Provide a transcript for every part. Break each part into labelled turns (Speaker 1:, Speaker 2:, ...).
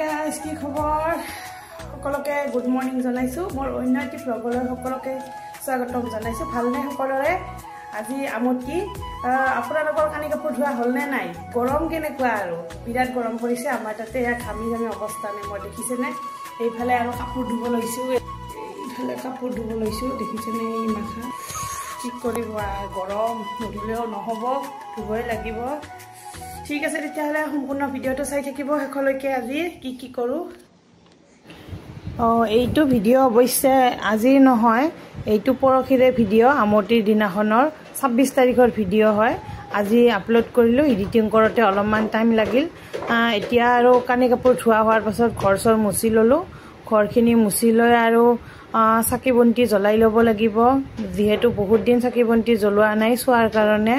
Speaker 1: guys, কি খবৰ সকলোকে গুড মৰ্নিং জনাইছো মোৰ অন্যটি ব্লগলৈ সকলোকে স্বাগতম জনাইছো ভালনে সকলোৰে আজি আমতি আপোনালোকৰ কানি কাপোৰ ধোৱা হলনে নাই গৰম কেনেকুৱা আৰু বিৰাট গৰম পৰিছে আমাৰ তাতে ঘামি ঘামি অৱস্থা নাই মই দেখিছেনে এইফালে আৰু কাপোৰ ধুব লৈছো দেখিছেনে এই মাখা কি কৰিব গৰম নধুলেও নহব ধুবই লাগিব ঠিক আছে তেতিয়াহলে সম্পূৰ্ণ ভিডিওটো চাই থাকিব হেকলৈকে আজি কি কৰো এইটো ভিডিও অৱশ্যে আজি নহয় এইটো পৰখিৰে ভিডিও আমতিৰ দিনাখনৰ 26 তাৰিখৰ ভিডিও হয় আজি আপলোড কৰিলো এডিটিং কৰোতে অলপমান টাইম লাগিল এতিয়া আৰু কানি কাপোৰ ধোৱা হোৱাৰ পাছত ঘৰচৰ মুছি ললো ঘৰখিনি মুছি লৈ আৰু চাকি বন্তি জ্বলাই লব লাগিব যেহেতু বহুত দিন চাকি বন্তি জ্বলোৱা নাই সোৱাৰ কাৰণে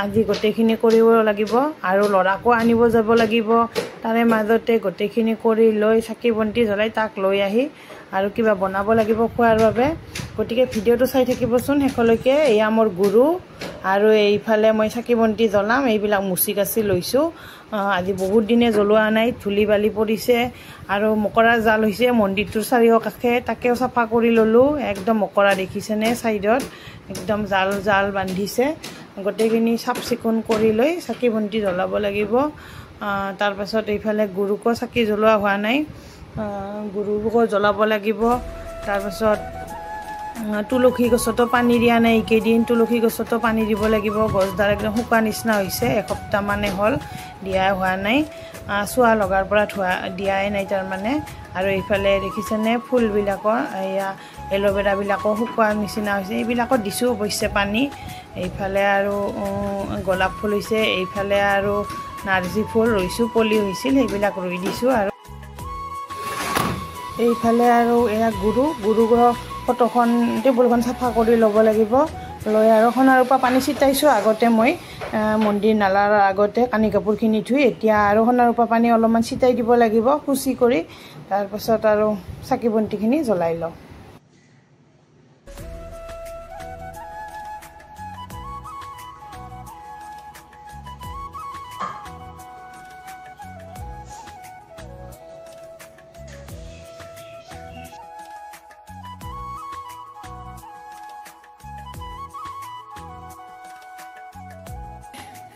Speaker 1: আজি গোটেইখিনি কৰিব লাগিব আৰু লৰাকো আনিব যাব লাগিব তাৰে মাজতে গোটেইখিনি কৰি লৈ চাকি বন্তি জ্বলাই তাক লৈ আহি আৰু কিবা বনাব লাগিব খোৱাৰ বাবে গতিকে ভিডিওটো চাই থাকিবচোন হেকলৈকে এয়া মোৰ গুৰু আৰু এইফালে মই চাকি বন্তি জ্বলাম এইবিলাক মুচি কাচি লৈছো আজি বহুত দিনে জ্বলোৱা নাই ধুলি বালি পৰিছে আৰু মকৰা জাল হৈছে মন্দিৰটোৰ চাৰিও কাষে তাকেও সাফা কৰি ললো একদম মকৰা দেখিছেনে সাইডত একদম জাল বান্ধিছে গোটেইখিনি সাফ চিকুণ কৰি লৈ চাকি বন্তি জ্বলাব লাগিব তাৰ পাছত এইফালে গুৰুকো চাকি জ্বলোৱা হোৱা নাই গুৰুকো জ্বলাব লাগিব তাৰ পাছত তুলসী গছতো পানী দিয়া নাই কেইদিন তুলসী গছতো পানী দিব লাগিব গছডাল একদম শুকা নিচিনা হৈছে এসপ্তাহ মানে হল দিয়া হোৱা নাই চোৱা লগাৰ পৰা ধোৱা দিয়াই নাই তাৰ মানে আৰু এইফালে দেখিছেনে ফুলবিলাকৰ এয়া এলোভেৰা বিলাকো শুকুৱা নিচিনা হৈছে এইবিলাকত দিছো অৱশ্যে পানী এইফালে আৰু গোলাপ ফুল হৈছে এইফালে আৰু নাৰ্জী ফুল ৰুইছো পলি হৈছিল সেইবিলাক ৰুই দিছো আৰু এইফালে আৰু এয়া গুৰু ফটোখন টেবুলখন চাফা কৰি ল'ব লাগিব লৈ আৰু সোণাৰ পৰা পানী ছিটাইছো আগতে মই মন্দিৰ নালাৰ আগতে কানি কাপোৰখিনি ধুই এতিয়া আৰু সোণাৰ পৰা পানী অলপমান ছিটাই দিব লাগিব খুচি কৰি তাৰ পাছত আৰু চাকি বন্তিখিনি জ্বলাই লওঁ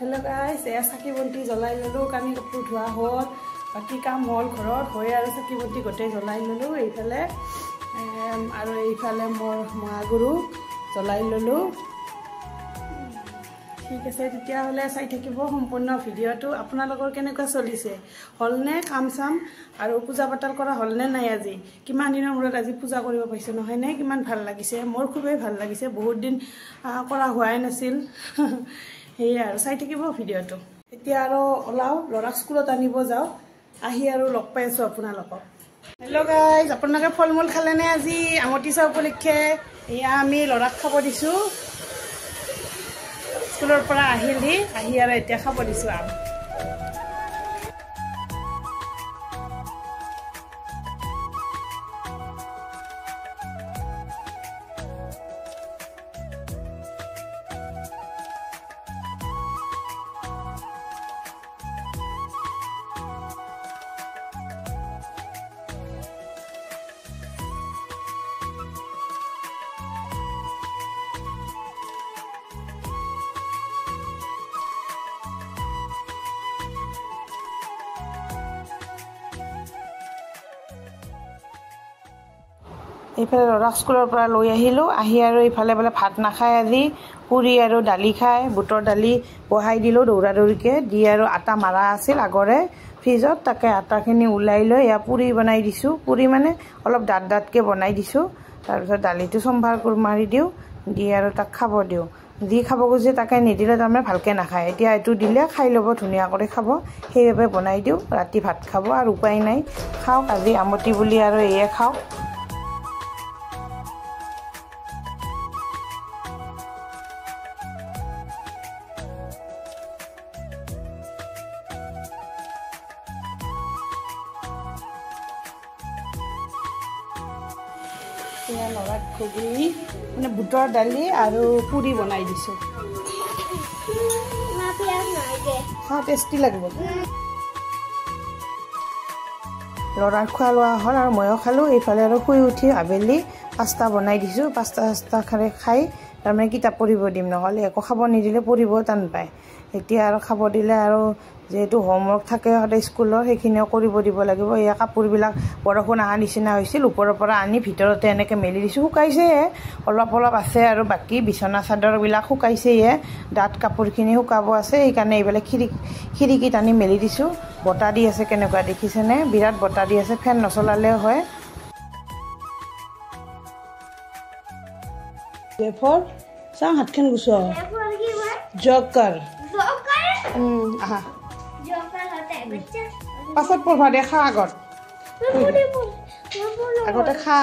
Speaker 1: हेलो गाइस এয়া চাকি বন্তি জ্বলাই ললো কানি কাপোৰ ধোৱা হ'ল বাকি কাম হ'ল ঘৰত হৈ আৰু চাকি বন্তি গোটেই জ্বলাই ললো এইফালে আৰু এইফালে মোৰ মহাগুৰু জ্বলাই ললো ঠিক আছে তেতিয়াহলে চাই থাকিব সম্পূৰ্ণ ভিডিওটো আপোনালোকৰ কেনেকুৱা চলিছে হলনে কাম চাম আৰু পূজা পাতল কৰা হলনে নাই আজি কিমান দিনৰ মূৰত আজি পূজা কৰিব পাইছে নহয় নে কিমান ভাল লাগিছে মোৰ খুবেই ভাল লাগিছে বহুত দিন কৰা হোৱাই নাছিল হেই আৰু চাই থাকিব ভিডিওটো এতিয়া আৰু ওলাও লৰাক স্কুলত আনিব যাও আহি আৰু লগ পাই আছো আপোনালোকক হেল্ল' গাইজ আপোনালোকে ফল মূল খালেনে আজি আমতি চা উপলক্ষে এয়া আমি লৰাক খাব দিছো স্কুলৰ পৰা আহি আৰু এতিয়া খাব দিছো আম এইফালে লৰাক স্কুলৰ পৰা লৈ আহিলো আহি আৰু এইফালে বলে ভাত নাখায় আজি পুৰি আৰু দালি খায় বুটৰ দালি বহাই দিলো দৌৰাদৌৰিকে দি আৰু আটা মাৰা আছিল আগৰে ফ্ৰিজত তাকে আটাখিনি উলাই লৈ ইয়া পুৰি বনাই দিছো পুৰি মানে অলপ দাঁতকে বনাই দিছো তাৰ পিছত দালিটো সম্ভাৰ কৰি মাৰি দিও দি আৰু তাক খাব দিও দি খাব গজে তাকে নিদিলে তাৰমানে ভালকে নাখায় এতিয়া এটো দিলে খাই লব ধুনিয়া কৰি খাব সেইভাবে বনাই দিও ৰাতি ভাত খাব আৰু উপায় নাই খাওক আজি আমতি বুলি আৰু এয়ে খাওক এয়া লৰাক ঘুগুনি মানে বুটৰ দালি আৰু পুৰি বনাই দিছো টেষ্টি লাগিব ল'ৰাৰ খোৱা লোৱা হ'ল আৰু ময়ো খালোঁ। এইফালে আৰু শুই উঠি আবেলি পাস্তা বনাই দিছোঁ। পাস্তা খাই তাৰমানে কিতাপ পঢ়িব দিম, নহ'লে একো খাব নিদিলে পঢ়িব টান পায়। এতিয়া আৰু খাব দিলে আৰু যিহেতু হোমৱৰ্ক থাকে সদায় স্কুলৰ, সেইখিনিও কৰিব দিব লাগিব। এয়া কাপোৰবিলাক বৰষুণ অহা নিচিনা হৈছিল, ওপৰৰ পৰা আনি ভিতৰতে এনেকৈ মেলি দিছোঁ। শুকাইছেহে, অলপ অলপ আছে আৰু বাকী বিচনা চাদৰবিলাক শুকাইছেহে, ডাঠ কাপোৰখিনি শুকাব আছে। সেইকাৰণে এইবিলাক খিৰিকীত আনি মেলি দিছোঁ। বতাহ দি আছে কেনেকুৱা দেখিছেনে? বিৰাট বতাহ দি আছে, ফেন নচলালেও হয়। চাওঁ হাতখন গুচোৱা জকাৰ আহা পাছত পঢ়া দেখা আগতে খা।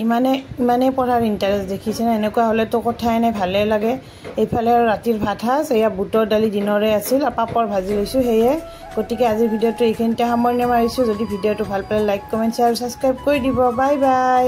Speaker 1: ইমানেই পঢ়াৰ ইণ্টাৰেষ্ট দেখিছেনে? এনেকুৱা হ'লেতো কথাই নাই, ভালেই লাগে। এইফালে আৰু ৰাতিৰ ভাত সাজ এয়া বুটৰ দালি দিনৰে আছিল আৰু পাপৰ ভাজি লৈছোঁ। সেয়ে গতিকে আজিৰ ভিডিঅ'টো এইখিনিতে সামৰণি মাৰিছোঁ। যদি ভিডিঅ'টো ভাল পালে লাইক কমেণ্ট শ্বেয়াৰ ছাবস্ক্ৰাইব কৰি দিব। Bye bye.